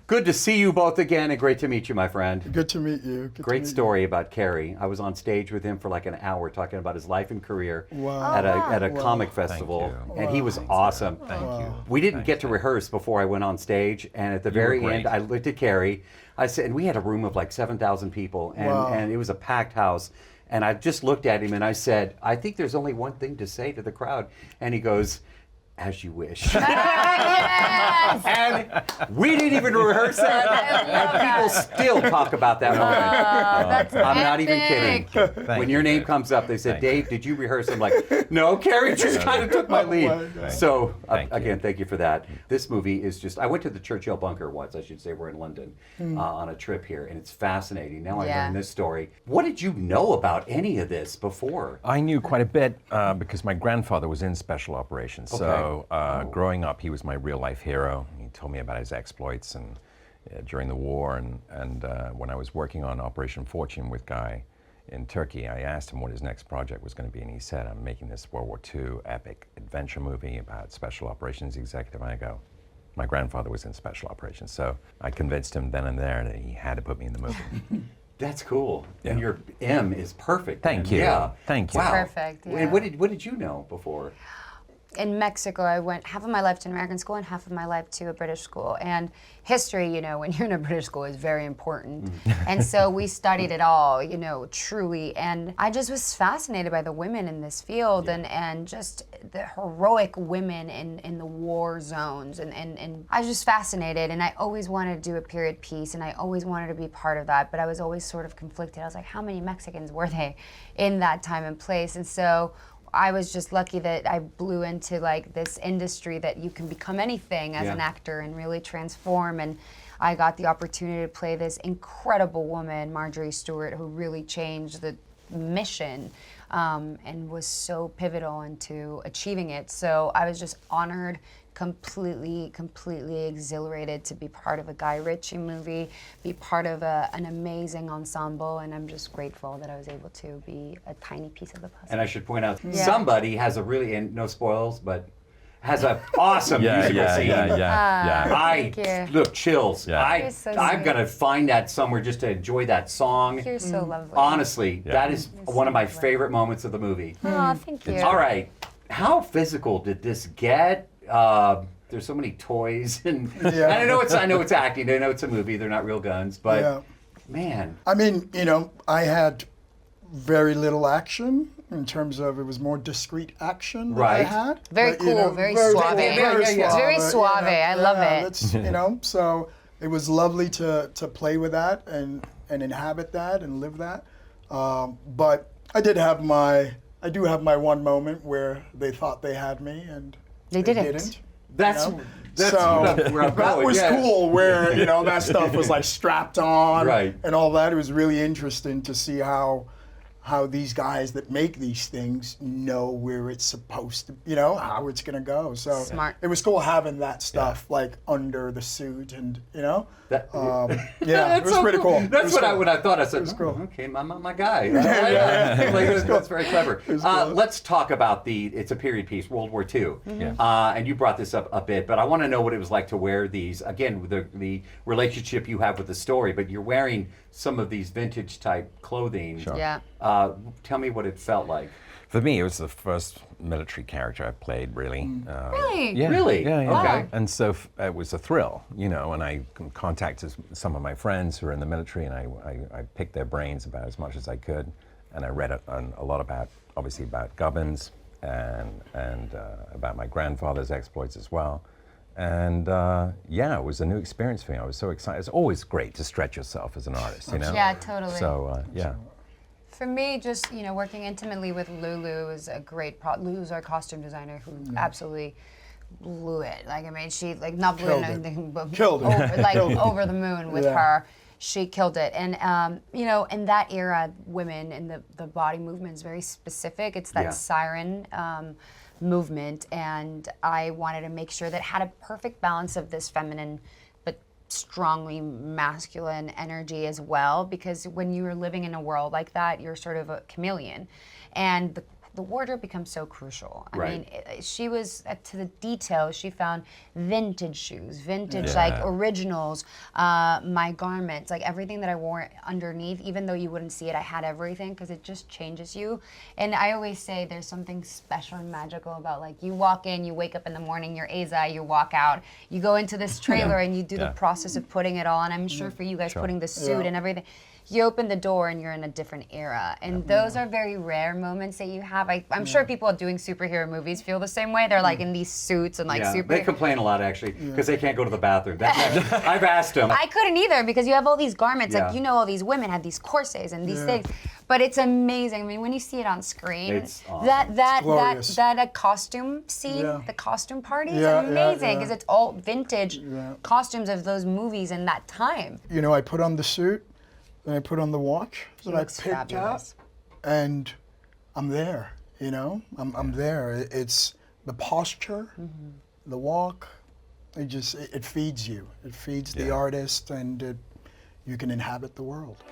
Good to see you both again, and great to meet you, my friend. Good to meet you. Great story about Kerry. I was on stage with him for like an hour talking about his life and career Wow. at a comic festival, and he was awesome. Thank you. We didn't get to rehearse before I went on stage, and at the very end, I looked at Kerry. I said, and we had a room of like 7,000 people, and it was a packed house. And I just looked at him and I said, I think there's only one thing to say to the crowd. And he goes, as you wish. Yes! And we didn't even rehearse that. And people still talk about that moment. That's I'm not even kidding. epic. When your name comes up, they said, Dave, did you rehearse? I'm like, no, Carrie just kind of took my lead. So, again, thank you for that. This movie is just, I went to the Churchill Bunker once, I should say. We're in London on a trip here, and it's fascinating. Now I learned this story. What did you know about any of this before? I knew quite a bit because my grandfather was in special operations. So growing up, he was my real life hero. He told me about his exploits and during the war. And when I was working on Operation Fortune with Guy in Turkey, I asked him what his next project was going to be. And he said, I'm making this World War II epic adventure movie about special operations executive. And I go, my grandfather was in special operations. So I convinced him then and there that he had to put me in the movie. That's cool. Yeah. And your M is perfect. Thank you. Yeah. Thank you. Wow. Perfect. Yeah. And what did you know before? In Mexico, I went half of my life to an American school and half of my life to a British school. And history, you know, when you're in a British school is very important. And so we studied it all, you know, truly. And I just was fascinated by the women in this field and just the heroic women in the war zones. And I was just fascinated. And I always wanted to do a period piece and I always wanted to be part of that. But I was always sort of conflicted. I was like, how many Mexicans were they in that time and place? And so I was just lucky that I blew into like this industry that you can become anything as an actor and really transform. And I got the opportunity to play this incredible woman, Marjorie Stewart, who really changed the mission and was so pivotal into achieving it. So I was just honored, completely exhilarated to be part of a Guy Ritchie movie, be part of an amazing ensemble, and I'm just grateful that I was able to be a tiny piece of the puzzle. And I should point out, somebody has a really, and no spoils, but has an awesome musical scene. Look, chills. You're so I'm sweet. going to find that somewhere just to enjoy that song. You're so lovely. Honestly, that is one of my lovely. favorite moments of the movie. Oh, thank you. All right. How physical did this get? There's so many toys, and I know it's acting. I know it's a movie. They're not real guns, but man. I mean, you know, I had very little action in terms of it was more discreet action that I had. Very But, cool, you know, very suave. It's very suave. I love it. That's, you know, so it was lovely to play with that and inhabit that and live that. But I do have my one moment where they thought they had me and they didn't. That's so where I'm that going. was cool where, you know, that stuff was like strapped on and all that. It was really interesting to see how these guys that make these things know where it's supposed to, you know, how it's gonna go. So Smart. It was cool having that stuff like under the suit and, you know, That- it was pretty cool. That's what I thought. I said, cool. okay, my guy. That's very clever. Let's talk about it's a period piece, World War II. And you brought this up a bit, but I want to know what it was like to wear these. Again, the relationship you have with the story, but you're wearing some of these vintage type clothing. Sure. Yeah. Tell me what it felt like. For me, it was the first military character I played, really. Really? Yeah, Really? Yeah. Okay. And so it was a thrill, you know, and I contacted some of my friends who are in the military, and I picked their brains about as much as I could, and I read a lot about Gubbins and about my grandfather's exploits as well. And it was a new experience for me. I was so excited. It's always great to stretch yourself as an artist, you know? Yeah, totally. So, For me, just, you know, working intimately with Lulu is a great Lulu's our costume designer who absolutely blew it. Like, I mean, she, like, not blew it, anything, but over the moon with her. She killed it. And, you know, in that era, women and the body movement is very specific. It's that siren movement. And I wanted to make sure that it had a perfect balance of this feminine but strongly masculine energy as well, because when you're living in a world like that, you're sort of a chameleon. And the wardrobe becomes so crucial. I Right. mean, she was to the detail. She found vintage shoes, vintage like originals, my garments, like everything that I wore underneath. Even though you wouldn't see it, I had everything because it just changes you. And I always say there's something special and magical about like you walk in, you wake up in the morning, you're Eiza, you walk out, you go into this trailer and you do the process of putting it all. And I'm sure for you guys putting the suit and everything. You open the door and you're in a different era. And those are very rare moments that you have. I'm sure people doing superhero movies feel the same way. They're like in these suits and like They complain a lot actually because they can't go to the bathroom. I've asked them. I couldn't either because you have all these garments. Like, you know, all these women have these corsets and these things. But it's amazing. I mean, when you see it on screen, It's awesome. that costume scene, the costume party is amazing because it's all vintage costumes of those movies in that time. You know, I put on the suit, and I put on the watch that I looks picked fabulous. out, and I'm there. You know, I'm there. It's the posture, the walk. It feeds you. It feeds the artist, and you can inhabit the world.